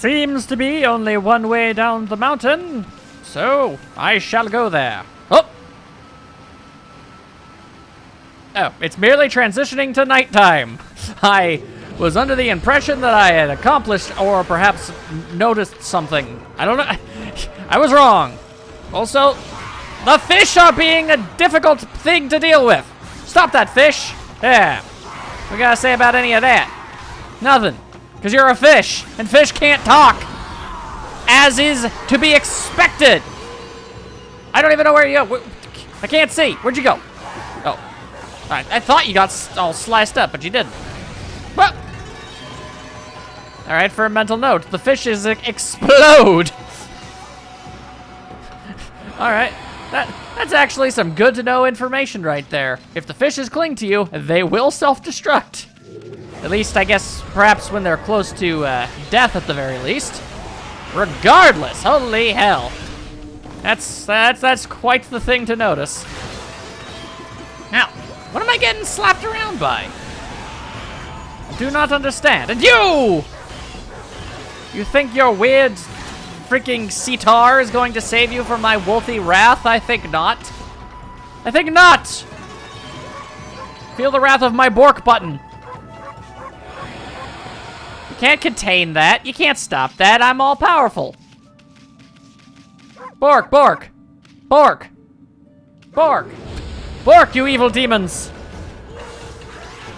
seems to be only one way down the mountain, so I shall go there. Oh! Oh, it's merely transitioning to nighttime. I was under the impression that I had accomplished or perhaps noticed something. I don't know. I was wrong. Also, the fish are being a difficult thing to deal with. Stop that fish. Yeah. What you gotta say about any of that? Nothing. Because you're a fish, and fish can't talk. As is to be expected. I don't even know where you go. I can't see. Where'd you go? Oh. I thought you got all sliced up, but you didn't. Well. All right, for a mental note, the fishes explode. All right, that's actually some good to know information right there. If the fishes cling to you, they will self-destruct. At least, I guess, perhaps when they're close to death at the very least. Regardless, holy hell. That's quite the thing to notice. Now, what am I getting slapped around by? I do not understand. And you! You think your weird freaking sitar is going to save you from my wolfy wrath? I think not. I think not! Feel the wrath of my Bork button. You can't contain that. You can't stop that. I'm all powerful. Bork, Bork, Bork, Bork, Bork, you evil demons!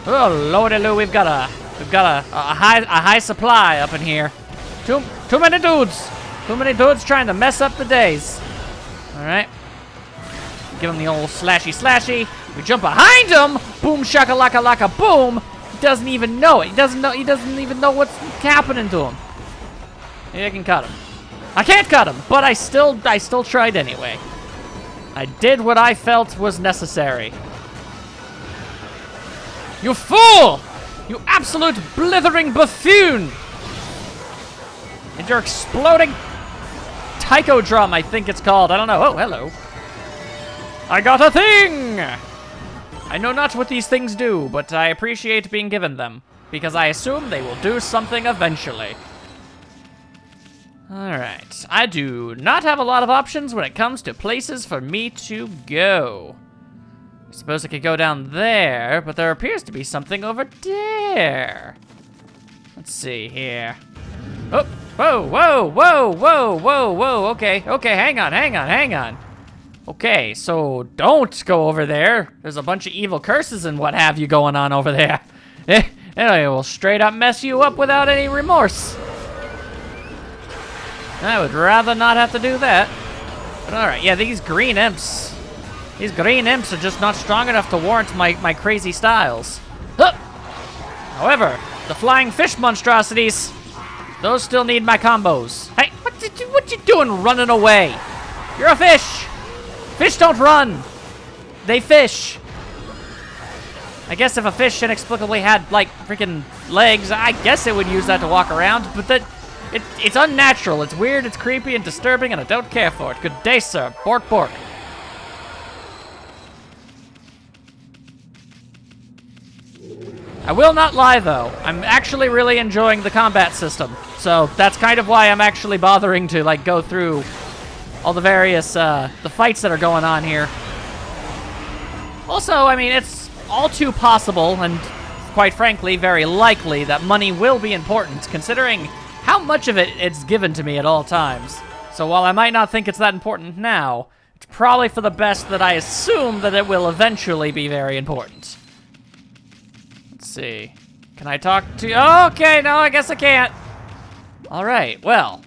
Oh lordy loo, we've got a high supply up in here. Too many dudes. Too many dudes trying to mess up the days. All right. Give him the old slashy. We jump behind him. Boom shakalaka laka boom. He doesn't even know it. He doesn't even know what's happening to him. Maybe I can cut him. I can't cut him, but I still tried anyway. I did what I felt was necessary. You fool! You absolute blithering buffoon! And your exploding taiko drum, I think it's called. I don't know. Oh, hello. I got a thing! I know not what these things do, but I appreciate being given them, because I assume they will do something eventually. Alright, I do not have a lot of options when it comes to places for me to go. I suppose I could go down there, but there appears to be something over there. Let's see here. Oh, whoa, okay, hang on. Okay, so don't go over there. There's a bunch of evil curses and what have you going on over there. It will straight up mess you up without any remorse. I would rather not have to do that. But alright, yeah, these green imps are just not strong enough to warrant my crazy styles. Huh. However, the flying fish monstrosities, those still need my combos. Hey, what you doing running away? You're a fish. Fish don't run. They fish. I guess if a fish inexplicably had, like, freaking legs, I guess it would use that to walk around, but it's unnatural, it's weird, it's creepy and disturbing, and I don't care for it. Good day, sir. Bork, bork. I will not lie, though. I'm actually really enjoying the combat system. So that's kind of why I'm actually bothering to, like, go through all the various, the fights that are going on here. Also, I mean, it's all too possible, and quite frankly, very likely, that money will be important, considering how much of it's given to me at all times. So while I might not think it's that important now, it's probably for the best that I assume that it will eventually be very important. Let's see. Can I talk to you? Oh, okay, no, I guess I can't. All right, well.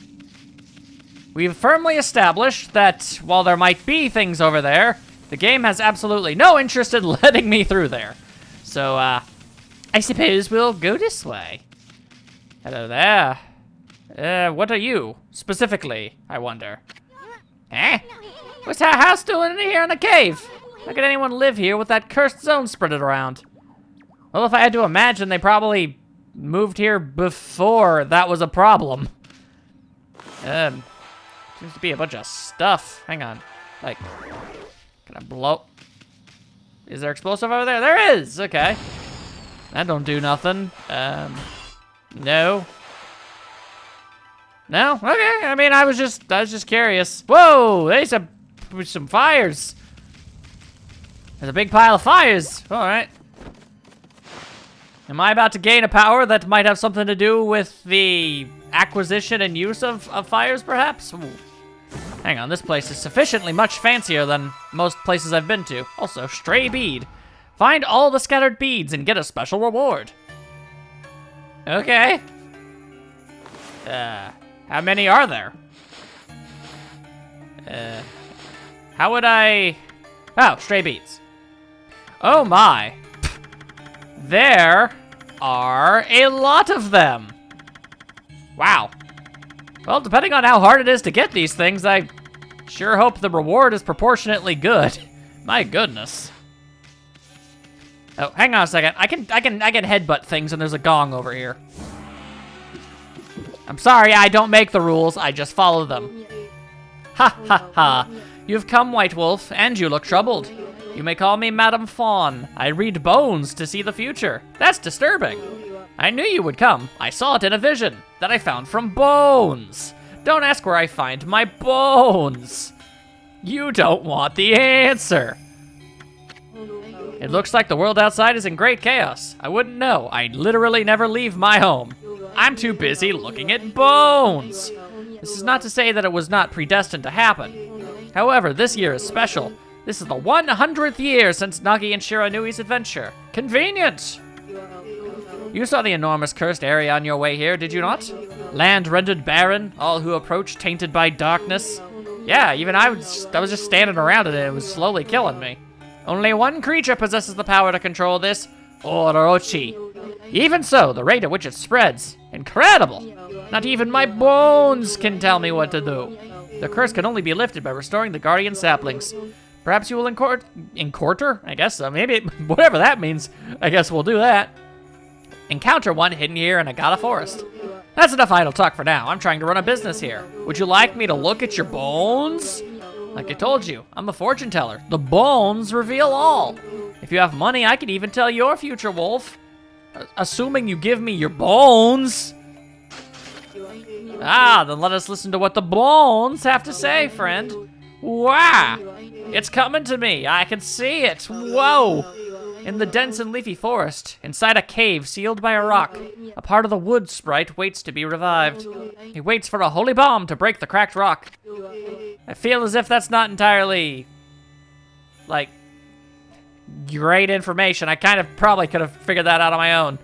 We've firmly established that while there might be things over there, the game has absolutely no interest in letting me through there. So, I suppose we'll go this way. Hello there. What are you, specifically, I wonder? Eh? What's that house doing in here in the cave? How could anyone live here with that cursed zone spreaded around? Well, if I had to imagine, they probably moved here before that was a problem. Seems to be a bunch of stuff. Hang on. Like, can I blow? Is there explosive over there? There is! Okay. That don't do nothing. No. No? Okay. I mean, I was just curious. Whoa, there's some fires. There's a big pile of fires. All right. Am I about to gain a power that might have something to do with the acquisition and use of fires, perhaps? Ooh. Hang on, this place is sufficiently much fancier than most places I've been to. Also, stray bead. Find all the scattered beads and get a special reward. Okay. How many are there? How would I... Oh, stray beads. Oh my. There are a lot of them. Wow. Well, depending on how hard it is to get these things, I sure hope the reward is proportionately good. My goodness. Oh, hang on a second. I can headbutt things, and there's a gong over here. I'm sorry, I don't make the rules. I just follow them. Ha ha ha. You've come, White Wolf, and you look troubled. You may call me Madam Fawn. I read bones to see the future. That's disturbing. I knew you would come. I saw it in a vision that I found from bones. Don't ask where I find my bones. You don't want the answer. It looks like the world outside is in great chaos. I wouldn't know. I literally never leave my home. I'm too busy looking at bones. This is not to say that it was not predestined to happen. However, this year is special. This is the 100th year since Nagi and Shiranui's adventure. Convenient! You saw the enormous cursed area on your way here, did you not? Land rendered barren, all who approach tainted by darkness. Yeah, even I was just standing around it and it was slowly killing me. Only one creature possesses the power to control this, Orochi. Even so, the rate at which it spreads, incredible. Not even my bones can tell me what to do. The curse can only be lifted by restoring the guardian saplings. Perhaps you will encounter? I guess so. Maybe, whatever that means, I guess we'll do that. Encounter one hidden here in Agata Forest. That's enough idle talk for now. I'm trying to run a business here. Would you like me to look at your bones? Like I told you, I'm a fortune teller. The bones reveal all. If you have money, I can even tell your future, Wolf. Assuming you give me your bones. Ah, then let us listen to what the bones have to say, friend. Wow, it's coming to me. I can see it. Whoa. In the dense and leafy forest, inside a cave sealed by a rock, a part of the wood sprite waits to be revived. He waits for a holy bomb to break the cracked rock. I feel as if that's not entirely, like, great information. I kind of probably could have figured that out on my own.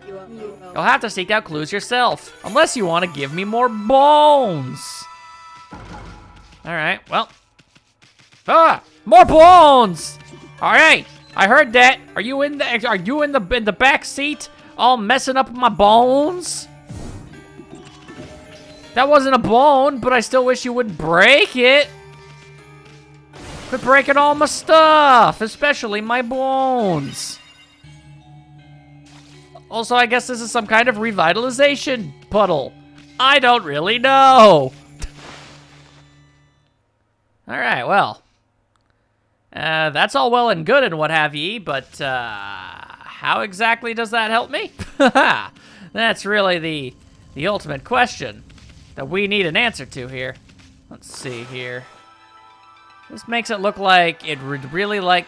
You'll have to seek out clues yourself, unless you want to give me more bones. All right, well. Ah, more bones! All right. I heard that. Are you in the back seat, all messing up my bones? That wasn't a bone, but I still wish you would break it. Quit breaking all my stuff, especially my bones. Also, I guess this is some kind of revitalization puddle. I don't really know. All right, well. That's all well and good and what have ye, but how exactly does that help me? That's really the ultimate question that we need an answer to here. Let's see here. This makes it look like it would really like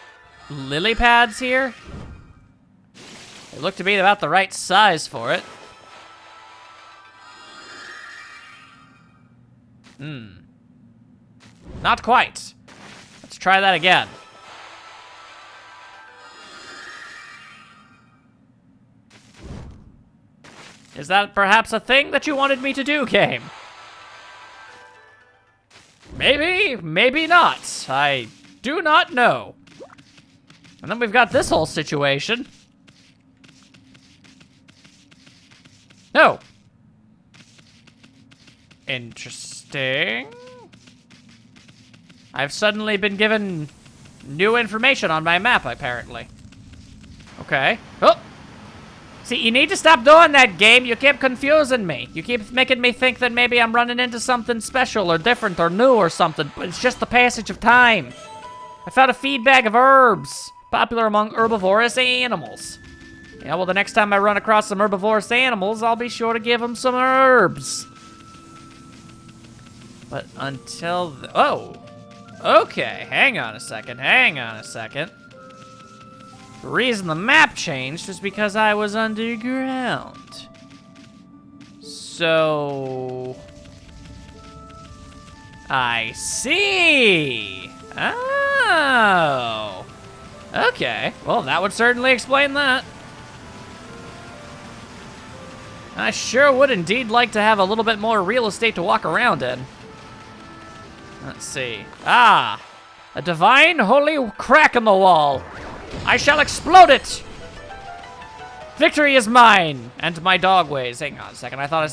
lily pads here. They look to be about the right size for it. Not quite. Let's try that again. Is that perhaps a thing that you wanted me to do, game? Maybe, maybe not. I do not know. And then we've got this whole situation. No. Interesting. I've suddenly been given new information on my map, apparently. Okay. Oh! See, you need to stop doing that, game. You keep confusing me. You keep making me think that maybe I'm running into something special or different or new or something, but it's just the passage of time. I found a feed bag of herbs, popular among herbivorous animals. Yeah, well, the next time I run across some herbivorous animals, I'll be sure to give them some herbs. But until oh, okay. Hang on a second. The reason the map changed was because I was underground. So I see. Oh. Okay. Well, that would certainly explain that. I sure would indeed like to have a little bit more real estate to walk around in. Let's see. Ah! A divine holy crack in the wall. I shall explode it! Victory is mine! And my dog ways. Hang on a second. I thought I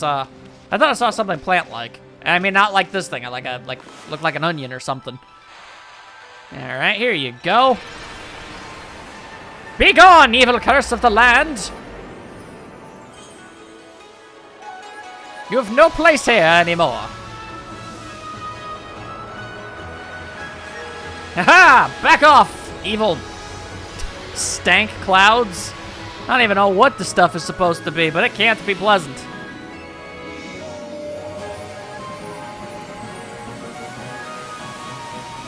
saw something plant-like. I mean, not like this thing. Looked like an onion or something. Alright, here you go. Be gone, evil curse of the land! You have no place here anymore. Haha! Back off, evil stank clouds. I don't even know what the stuff is supposed to be, but it can't be pleasant.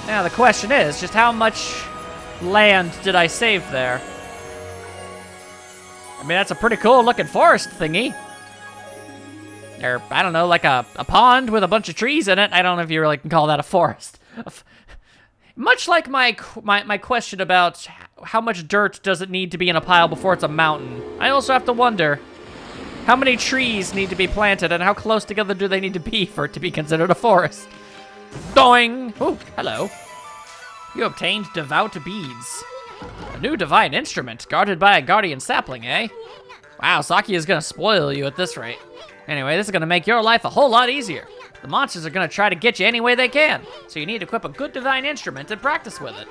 Now the question is, just how much land did I save there? I mean, that's a pretty cool looking forest thingy. Or, I don't know, like a pond with a bunch of trees in it. I don't know if you really can call that a forest. Much like my question about how much dirt does it need to be in a pile before it's a mountain, I also have to wonder how many trees need to be planted and how close together do they need to be for it to be considered a forest. Doing! Oh, hello. You obtained devout beads. A new divine instrument guarded by a guardian sapling, eh? Wow, Saki is gonna spoil you at this rate. Anyway, this is gonna make your life a whole lot easier. The monsters are gonna try to get you any way they can, so you need to equip a good divine instrument and practice with it.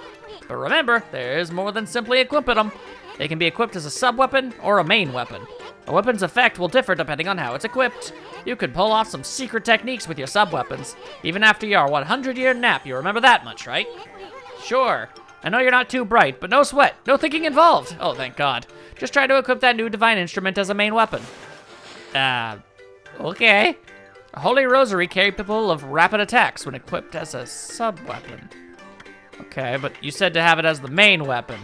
But remember, there is more than simply equipping them. They can be equipped as a sub-weapon or a main weapon. A weapon's effect will differ depending on how it's equipped. You could pull off some secret techniques with your sub-weapons. Even after your 100-year nap, you remember that much, right? Sure. I know you're not too bright, but no sweat. No thinking involved. Oh, thank God. Just try to equip that new divine instrument as a main weapon. Okay. A holy rosary capable of rapid attacks when equipped as a sub-weapon. Okay, but you said to have it as the main weapon.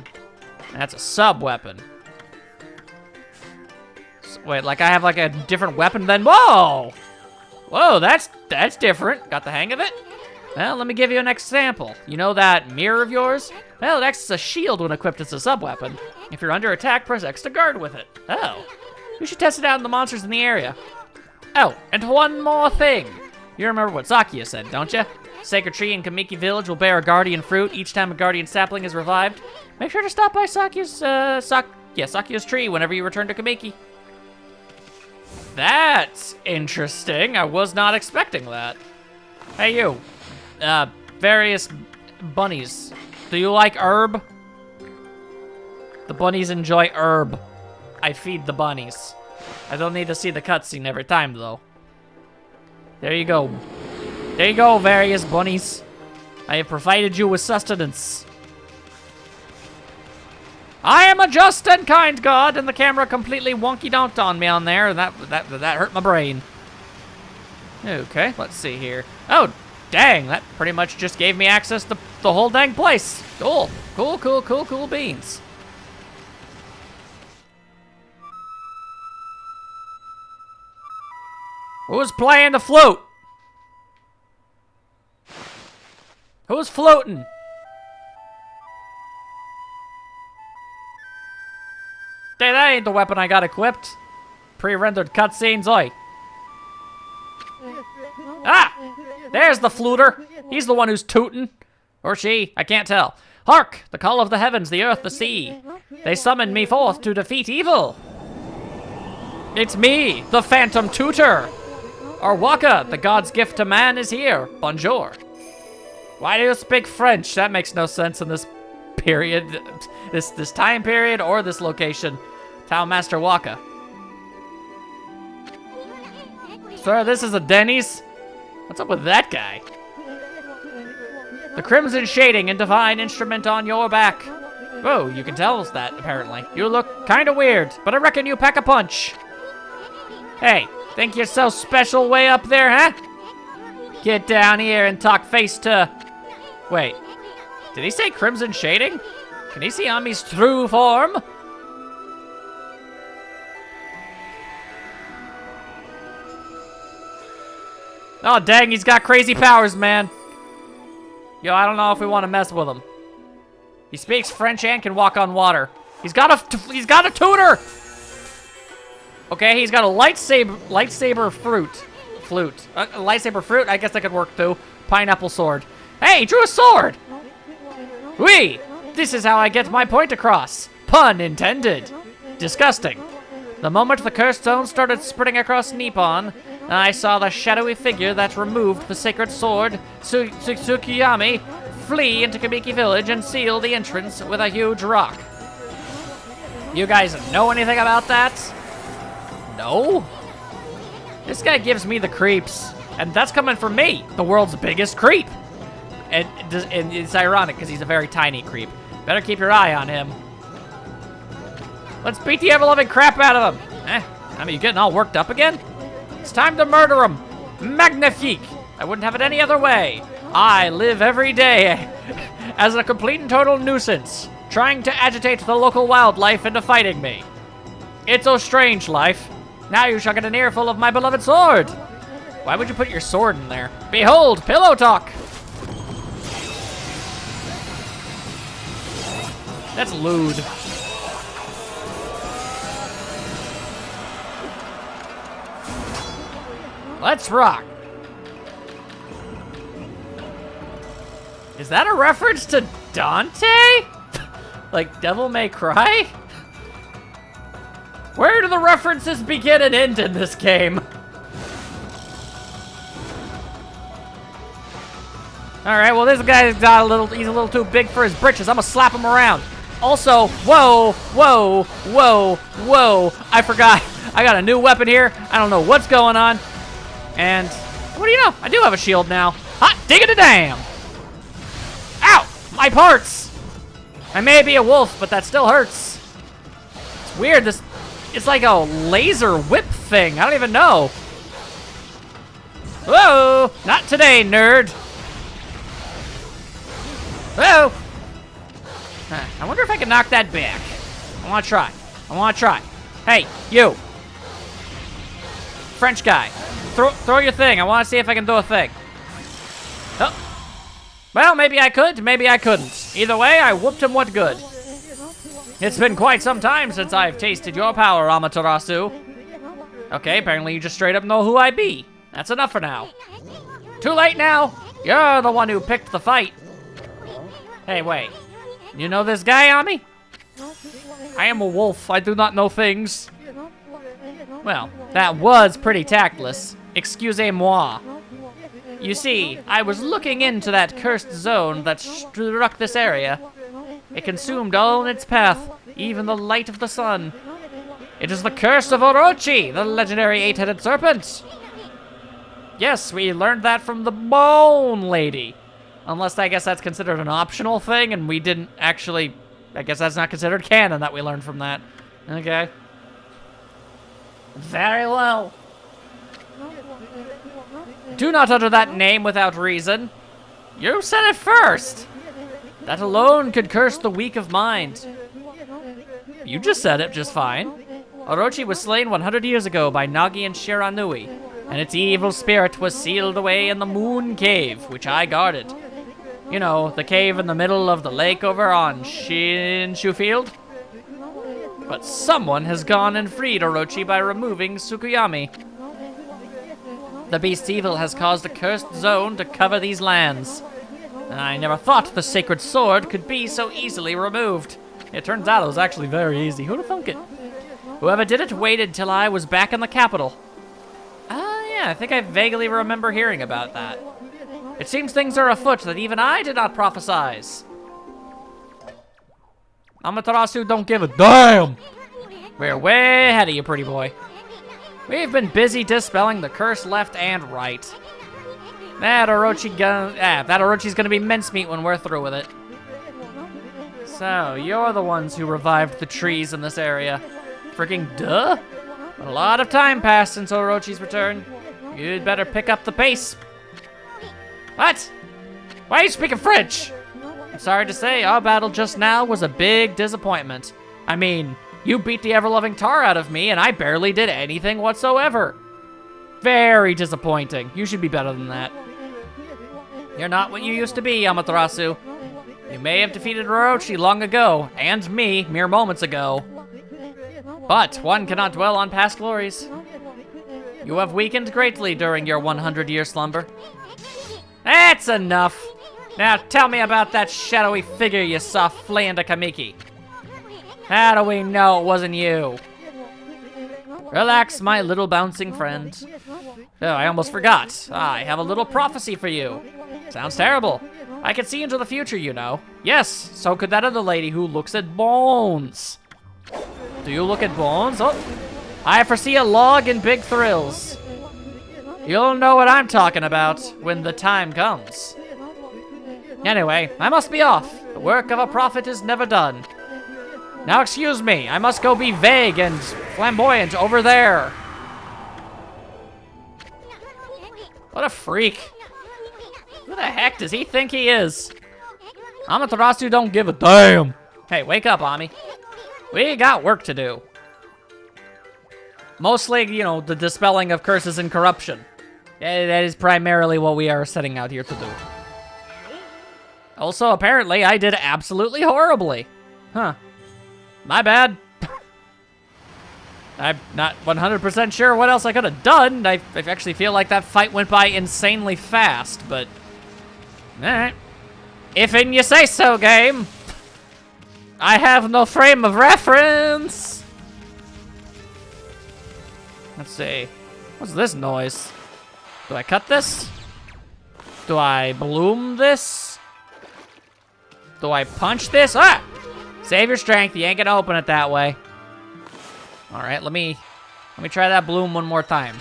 That's a sub-weapon. So, wait, like I have like a different weapon then? Whoa! Whoa, that's different. Got the hang of it? Well, let me give you an example. You know that mirror of yours? Well, it acts as a shield when equipped as a sub-weapon. If you're under attack, press X to guard with it. Oh. We should test it out on the monsters in the area. Oh, and one more thing. You remember what Sakia said, don't you? Sacred tree in Kamiki Village will bear a guardian fruit each time a guardian sapling is revived. Make sure to stop by Sakia's tree whenever you return to Kamiki. That's interesting. I was not expecting that. Hey, you. Various bunnies. Do you like herb? The bunnies enjoy herb. I feed the bunnies. I don't need to see the cutscene every time, though. There you go. There you go, various bunnies. I have provided you with sustenance. I am a just and kind god, and the camera completely wonky-donked on me on there, and that hurt my brain. Okay, let's see here. Oh, dang, that pretty much just gave me access to the whole dang place. Cool, cool beans. Who's playing the flute? Who's fluting? Hey, that ain't the weapon I got equipped. Pre-rendered cutscenes, oi. Ah! There's the fluter. He's the one who's tootin'. Or she, I can't tell. Hark! The call of the heavens, the earth, the sea. They summoned me forth to defeat evil. It's me, the Phantom Tutor. Or Waka, the god's gift to man, is here. Bonjour. Why do you speak French? That makes no sense in this period, this time period, or this location. Town Master Waka. Sir, this is a Denny's? What's up with that guy? The crimson shading and divine instrument on your back. Whoa, you can tell us that, apparently. You look kinda weird, but I reckon you pack a punch. Hey, think you're so special way up there, huh? Get down here and talk face to... Wait, did he say crimson shading? Can he see Ami's true form? Oh, dang, he's got crazy powers, man. Yo, I don't know if we want to mess with him. He speaks French and can walk on water. He's got a tutor! Okay, he's got a lightsaber flute. A lightsaber fruit, I guess that could work too. Pineapple sword. Hey, he drew a sword! Whee! This is how I get my point across. Pun intended. Disgusting. The moment the cursed zone started spreading across Nippon, I saw the shadowy figure that removed the sacred sword, Tsukiyami, flee into Kamiki Village and seal the entrance with a huge rock. You guys know anything about that? No? This guy gives me the creeps, and that's coming from me, the world's biggest creep. And it's ironic because he's a very tiny creep. Better keep your eye on him. Let's beat the ever-loving crap out of him. I mean, you getting all worked up again? It's time to murder him. Magnifique. I wouldn't have it any other way. I live every day as a complete and total nuisance, trying to agitate the local wildlife into fighting me. It's so strange, life. Now you shall get an earful of my beloved sword. Why would you put your sword in there? Behold, pillow talk. That's lewd. Let's rock. Is that a reference to Dante? Like Devil May Cry? Where do the references begin and end in this game? Alright, well this guy's got he's a little too big for his britches. I'm gonna slap him around. Also, whoa, whoa, whoa, whoa. I forgot. I got a new weapon here. I don't know what's going on. And, what do you know? I do have a shield now. Hot diggity damn! Ow! My parts! I may be a wolf, but that still hurts. It's weird, it's like a laser whip thing. I don't even know. Whoa! Not today, nerd. Whoa! I wonder if I can knock that back. I wanna try. Hey, you! French guy. Throw your thing. I want to see if I can do a thing. Oh. Well, maybe I could, maybe I couldn't. Either way, I whooped him what good. It's been quite some time since I've tasted your power, Amaterasu. Okay, apparently you just straight up know who I be. That's enough for now. Too late now. You're the one who picked the fight. Hey, wait. You know this guy, Ami? I am a wolf. I do not know things. Well, that was pretty tactless. Excusez-moi. You see, I was looking into that cursed zone that struck this area. It consumed all in its path, even the light of the sun. It is the curse of Orochi, the legendary 8-headed serpent. Yes, we learned that from the Bone Lady. Unless I guess that's considered an optional thing, and we didn't actually... I guess that's not considered canon that we learned from that. Okay. Very well. Do not utter that name without reason. You said it first. That alone could curse the weak of mind. You just said it just fine. Orochi was slain 100 years ago by Nagi and Shiranui, and its evil spirit was sealed away in the Moon Cave, which I guarded. You know, the cave in the middle of the lake over on Shinshu Field? But someone has gone and freed Orochi by removing Tsukiyami. The beast's evil has caused a cursed zone to cover these lands. And I never thought the sacred sword could be so easily removed. It turns out it was actually very easy. Who'd have thunk it? Whoever did it waited till I was back in the capital. Yeah, I think I vaguely remember hearing about that. It seems things are afoot that even I did not prophesize. Amaterasu don't give a damn. We're way ahead of you, pretty boy. We've been busy dispelling the curse left and right. That Orochi's gonna be mincemeat when we're through with it. So, you're the ones who revived the trees in this area. Freaking duh. A lot of time passed since Orochi's return. You'd better pick up the pace. What? Why are you speaking French? I'm sorry to say, our battle just now was a big disappointment. I mean, you beat the ever-loving tar out of me, and I barely did anything whatsoever. Very disappointing. You should be better than that. You're not what you used to be, Amaterasu. You may have defeated Orochi long ago, and me mere moments ago. But one cannot dwell on past glories. You have weakened greatly during your 100-year slumber. That's enough. Now tell me about that shadowy figure you saw fleeing to Kamiki. How do we know it wasn't you? Relax, my little bouncing friend. Oh, I almost forgot. I have a little prophecy for you. Sounds terrible. I can see into the future, you know. Yes, so could that other lady who looks at bones. Do you look at bones? Oh, I foresee a log and big thrills. You'll know what I'm talking about when the time comes. Anyway, I must be off. The work of a prophet is never done. Now excuse me, I must go be vague and flamboyant over there. What a freak. Who the heck does he think he is? Amaterasu don't give a damn. Hey, wake up, Ami. We got work to do. Mostly, you know, the dispelling of curses and corruption. That is primarily what we are setting out here to do. Also, apparently, I did absolutely horribly. Huh. My bad. I'm not 100% sure what else I could have done. I actually feel like that fight went by insanely fast, but... Alright. If and you say so, game. I have no frame of reference. Let's see. What's this noise? Do I cut this? Do I bloom this? Do I punch this? Ah! Save your strength. You ain't gonna open it that way. All right, let me try that bloom one more time.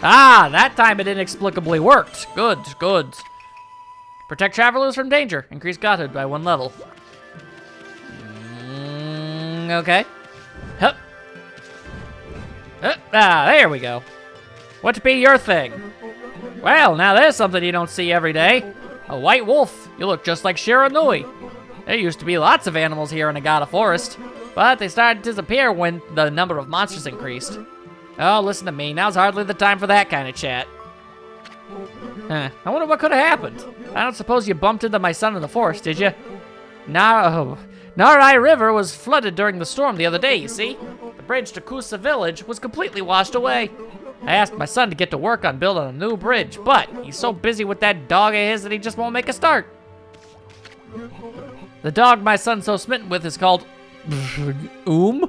Ah, that time it inexplicably worked. Good, good. Protect travelers from danger. Increase godhood by 1 level. Okay. Hup. Ah, there we go. What be your thing? Well, now there's something you don't see every day. A white wolf. You look just like Shiranui. There used to be lots of animals here in Agata Forest, but they started to disappear when the number of monsters increased. Oh, listen to me. Now's hardly the time for that kind of chat. I wonder what could have happened. I don't suppose you bumped into my son in the forest, did you? Narai River was flooded during the storm the other day, you see? The bridge to Kusa Village was completely washed away. I asked my son to get to work on building a new bridge, but he's so busy with that dog of his that he just won't make a start. The dog my son's so smitten with is called... Umi?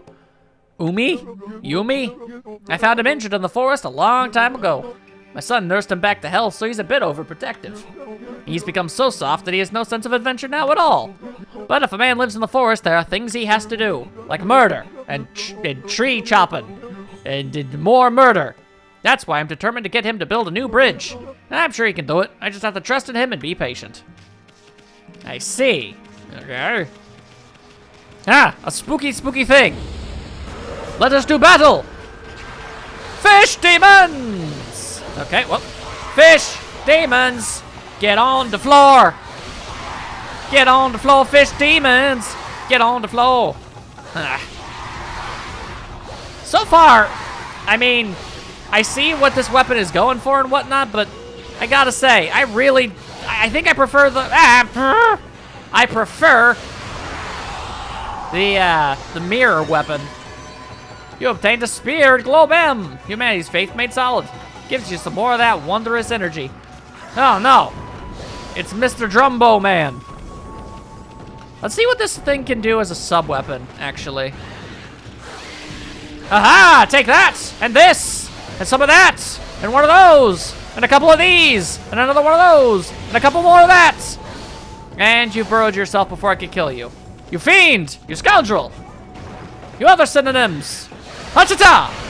Yumi? I found him injured in the forest a long time ago. My son nursed him back to health, so he's a bit overprotective. He's become so soft that he has no sense of adventure now at all. But if a man lives in the forest, there are things he has to do, like murder, and tree chopping, and more murder. That's why I'm determined to get him to build a new bridge. I'm sure he can do it. I just have to trust in him and be patient. I see. Okay. Ah, a spooky, spooky thing. Let us do battle. Fish demons. Okay, well, fish demons, get on the floor. Get on the floor, fish demons. Get on the floor. So far, I mean, I see what this weapon is going for and whatnot, but I gotta say, I think I prefer I prefer the mirror weapon. You obtained a spear at Globe M. Humanity's faith made solid. Gives you some more of that wondrous energy. Oh no, it's Mr. Drumbo Man. Let's see what this thing can do as a sub-weapon, actually. Aha, take that, and this, and some of that, and one of those, and a couple of these, and another one of those, and a couple more of that. And you burrowed yourself before I could kill you. You fiend! You scoundrel! You other synonyms! Ha-ta-ta!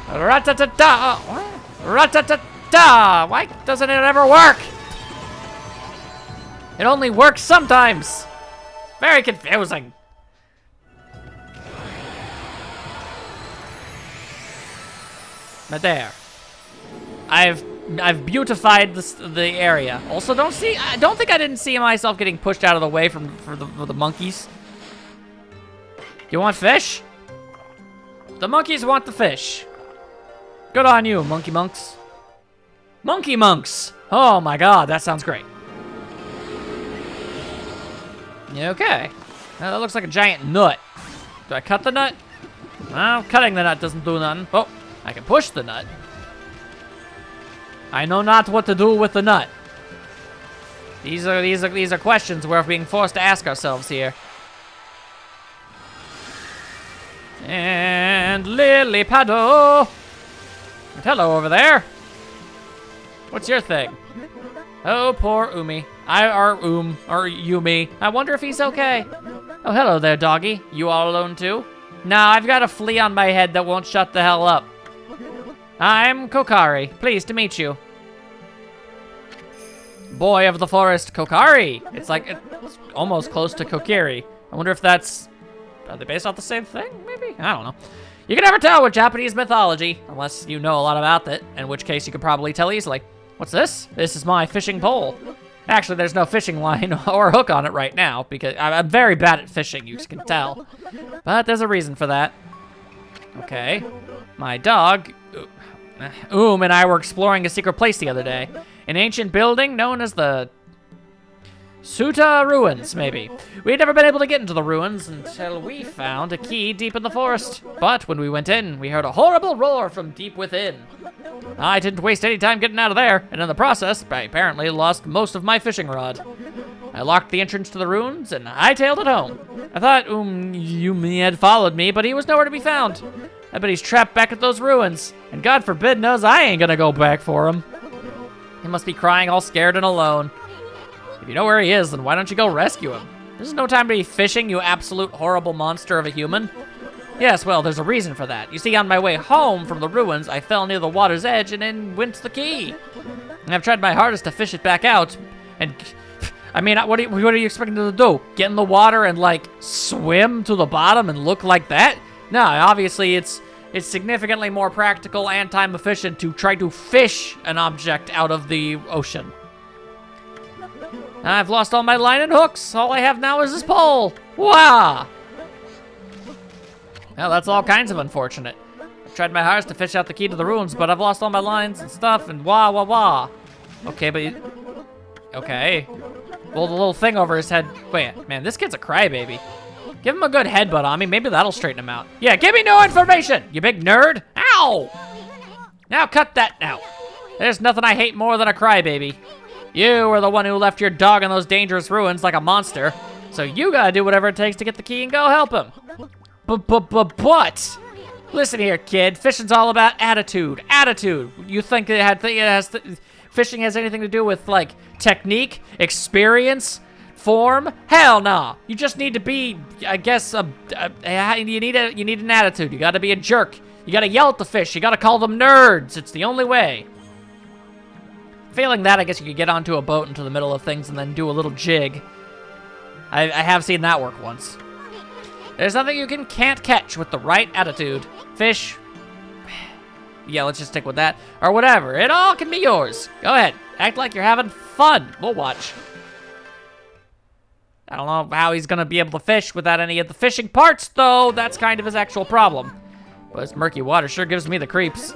Ra-ta-ta-ta! What? Ra-ta-ta-ta! Why doesn't it ever work? It only works sometimes. Very confusing. But there. I've I've beautified the area. Also, don't think I didn't see myself getting pushed out of the way for the monkeys. You want fish? The monkeys want the fish. Good on you, monkey monks. Monkey monks! Oh my god, that sounds great. Okay. Now that looks like a giant nut. Do I cut the nut? Well, cutting the nut doesn't do nothing. Oh, I can push the nut. I know not what to do with the nut. These are questions we're being forced to ask ourselves here. And lily paddle. And hello over there. What's your thing? Oh, poor Yumi. Or Yumi. I wonder if he's okay. Oh, hello there, doggy. You all alone too? Nah, I've got a flea on my head that won't shut the hell up. I'm Kokari. Pleased to meet you. Boy of the forest, Kokari. It's almost close to Kokiri. I wonder if that's... Are they based off the same thing, maybe? I don't know. You can never tell with Japanese mythology, unless you know a lot about it, in which case you could probably tell easily. What's this? This is my fishing pole. Actually, there's no fishing line or hook on it right now, because I'm very bad at fishing, you can tell. But there's a reason for that. Okay. My dog, and I were exploring a secret place the other day. An ancient building known as the Suta Ruins, maybe. We had never been able to get into the ruins until we found a key deep in the forest. But when we went in, we heard a horrible roar from deep within. I didn't waste any time getting out of there, and in the process, I apparently lost most of my fishing rod. I locked the entrance to the ruins, and hightailed it home. I thought Yumi had followed me, but he was nowhere to be found. I bet he's trapped back at those ruins, and God forbid knows I ain't gonna go back for him. He must be crying all scared and alone. If you know where he is, then why don't you go rescue him? This is no time to be fishing, you absolute horrible monster of a human. Yes, well, there's a reason for that. You see, on my way home from the ruins, I fell near the water's edge and in went the key. And I've tried my hardest to fish it back out, and... I mean, what are you expecting to do? Get in the water and, like, swim to the bottom and look like that? No, obviously it's significantly more practical and time efficient to try to fish an object out of the ocean. I've lost all my line and hooks. All I have now is this pole. Wow. Well, that's all kinds of unfortunate. I've tried my hardest to fish out the key to the ruins, but I've lost all my lines and stuff and wah. Okay, but okay. Well, the little thing over his head. Wait, man, this kid's a crybaby. Give him a good headbutt on me. Maybe that'll straighten him out. Yeah, give me no information, you big nerd. Ow! Now cut that out. There's nothing I hate more than a crybaby. You were the one who left your dog in those dangerous ruins like a monster. So you gotta do whatever it takes to get the key and go help him. But? Listen here, kid. Fishing's all about attitude. Attitude. You think fishing has anything to do with, like, technique, experience, form? Hell no. You just need to be, I guess, you need an attitude. You gotta be a jerk. You gotta yell at the fish. You gotta call them nerds. It's the only way. Failing that, I guess you could get onto a boat into the middle of things and then do a little jig. I have seen that work once. There's nothing you can't catch with the right attitude. Fish. Yeah, let's just stick with that. Or whatever. It all can be yours. Go ahead. Act like you're having fun. We'll watch. I don't know how he's gonna be able to fish without any of the fishing parts, though. That's kind of his actual problem. But this murky water sure gives me the creeps.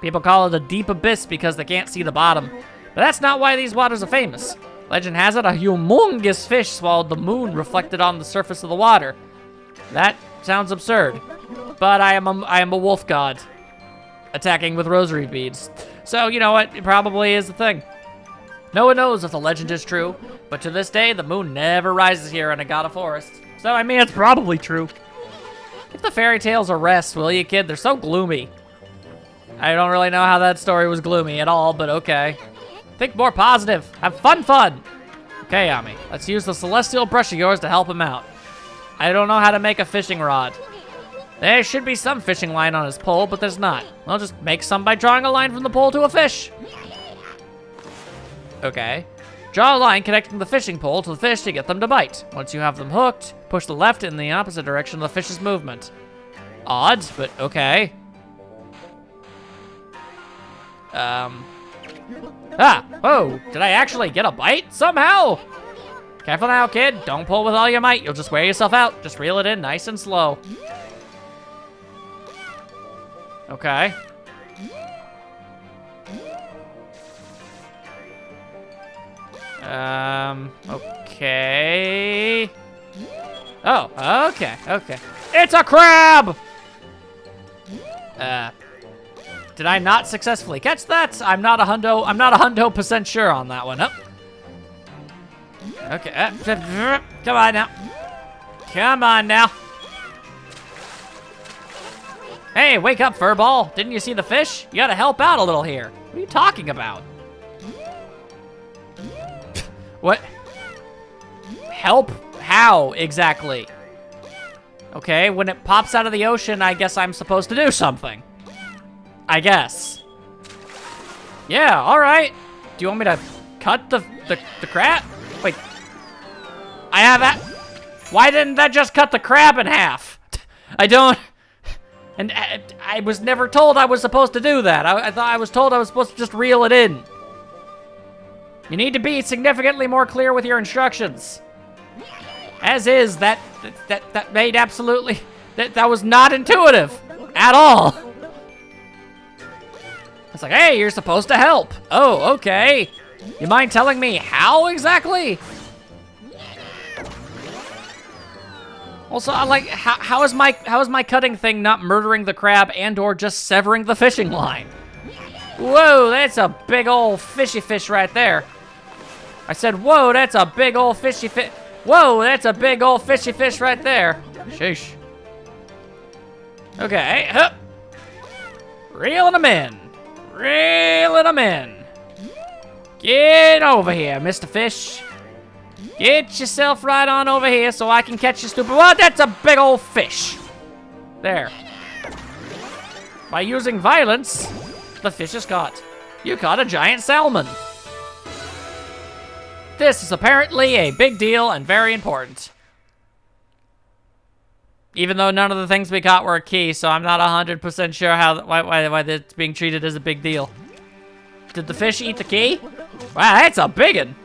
People call it a deep abyss because they can't see the bottom. But that's not why these waters are famous. Legend has it a humongous fish swallowed the moon reflected on the surface of the water. That sounds absurd. But I am a wolf god. Attacking with rosary beads. So, you know what? It probably is the thing. No one knows if the legend is true, but to this day, the moon never rises here in a god of forest. So, I mean, it's probably true. Give the fairy tales a rest, will you, kid? They're so gloomy. I don't really know how that story was gloomy at all, but okay. Think more positive. Have fun. Okay, Yami, let's use the celestial brush of yours to help him out. I don't know how to make a fishing rod. There should be some fishing line on his pole, but there's not. I'll just make some by drawing a line from the pole to a fish. Okay. Draw a line connecting the fishing pole to the fish to get them to bite. Once you have them hooked, push the left in the opposite direction of the fish's movement. Odd, but okay. Ah, whoa, did I actually get a bite somehow? Careful now, kid. Don't pull with all your might. You'll just wear yourself out. Just reel it in nice and slow. Okay. Okay. Oh, okay, okay. It's a crab! Did I not successfully catch that? I'm not a hundo% sure on that one. Oh. Okay, come on now. Come on now. Hey, wake up, furball. Didn't you see the fish? You gotta help out a little here. What are you talking about? What? Help? How, exactly? Okay, when it pops out of the ocean, I guess I'm supposed to do something. I guess. Yeah, alright. Do you want me to cut the crab? Wait. I have that. Why didn't that just cut the crab in half? I don't... And I was never told I was supposed to do that. I thought I was told I was supposed to just reel it in. You need to be significantly more clear with your instructions. As is, that made absolutely... That was not intuitive. At all. It's like, hey, you're supposed to help. Oh, okay. You mind telling me how exactly? Also, like, how is my cutting thing not murdering the crab and/or just severing the fishing line? Whoa, that's a big old fishy fish right there. I said, whoa, that's a big old fishy fish. Whoa, that's a big old fishy fish right there. Sheesh. Okay, hup. Reeling them in. Reeling them in. Get over here, Mr. Fish. Get yourself right on over here so I can catch you, stupid. Well, that's a big old fish. There. By using violence, the fish is caught. You caught a giant salmon. This is apparently a big deal and very important. Even though none of the things we caught were a key, so I'm not 100% sure why it's being treated as a big deal. Did the fish eat the key? Wow, that's a big one.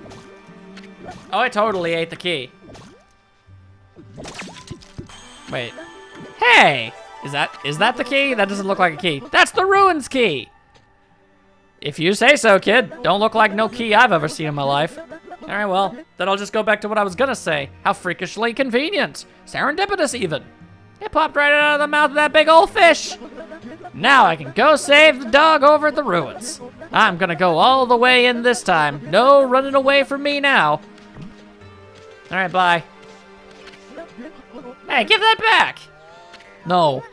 Oh, I totally ate the key. Wait. Hey! Is that the key? That doesn't look like a key. That's the ruins key! If you say so, kid. Don't look like no key I've ever seen in my life. Alright, well, then I'll just go back to what I was gonna say. How freakishly convenient. Serendipitous, even. It popped right out of the mouth of that big old fish. Now I can go save the dog over at the ruins. I'm gonna go all the way in this time. No running away from me now. Alright, bye. Hey, give that back! No.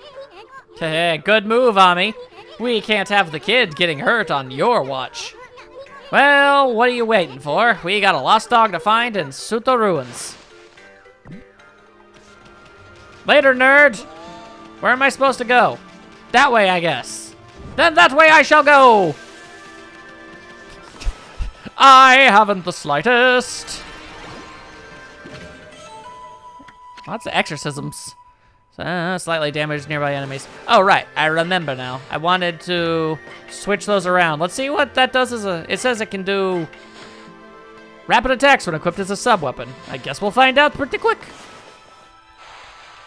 Hey, good move, Ami. We can't have the kid getting hurt on your watch. Well, what are you waiting for? We got a lost dog to find in Suto Ruins. Later, nerd. Where am I supposed to go? That way, I guess. Then that way I shall go! I haven't the slightest. Lots of exorcisms. Slightly damaged nearby enemies. Oh, right. I remember now. I wanted to switch those around. Let's see what that does as a... It says it can do rapid attacks when equipped as a sub-weapon. I guess we'll find out pretty quick.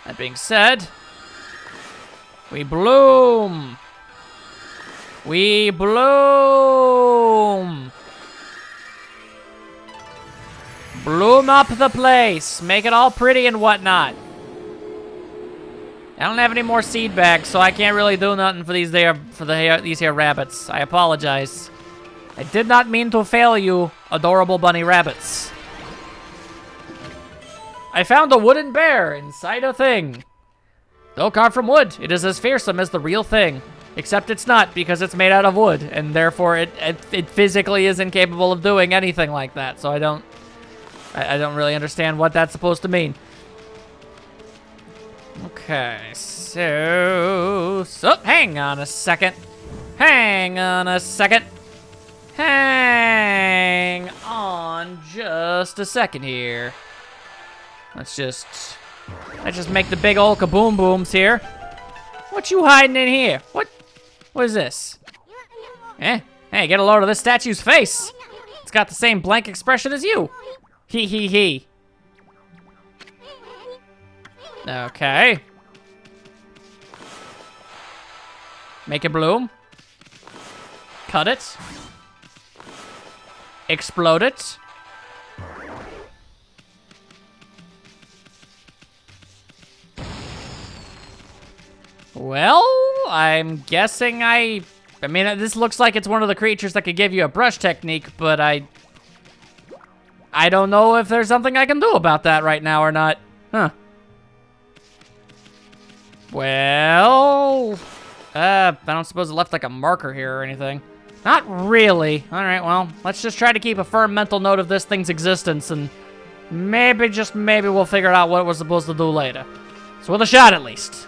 That being said, we bloom. We bloom. Bloom up the place. Make it all pretty and whatnot. I don't have any more seed bags, so I can't really do nothing for these here rabbits. I apologize. I did not mean to fail you, adorable bunny rabbits. I found a wooden bear inside a thing. Though carved from wood, it is as fearsome as the real thing. Except it's not, because it's made out of wood, and therefore it physically is incapable of doing anything like that. So I don't really understand what that's supposed to mean. Okay, so hang on a second. Hang on just a second here. Let's just make the big ol' kaboom booms here. What you hiding in here? What is this? Eh? Hey, get a load of this statue's face. It's got the same blank expression as you. Hee hee hee. Okay. Make it bloom. Cut it. Explode it. Well, I'm guessing I mean, this looks like it's one of the creatures that could give you a brush technique, but I don't know if there's something I can do about that right now or not. Huh. Well, I don't suppose it left like a marker here or anything. Not really. All right, well, let's just try to keep a firm mental note of this thing's existence, and maybe, just maybe, we'll figure out what we're supposed to do later. So with a shot, at least.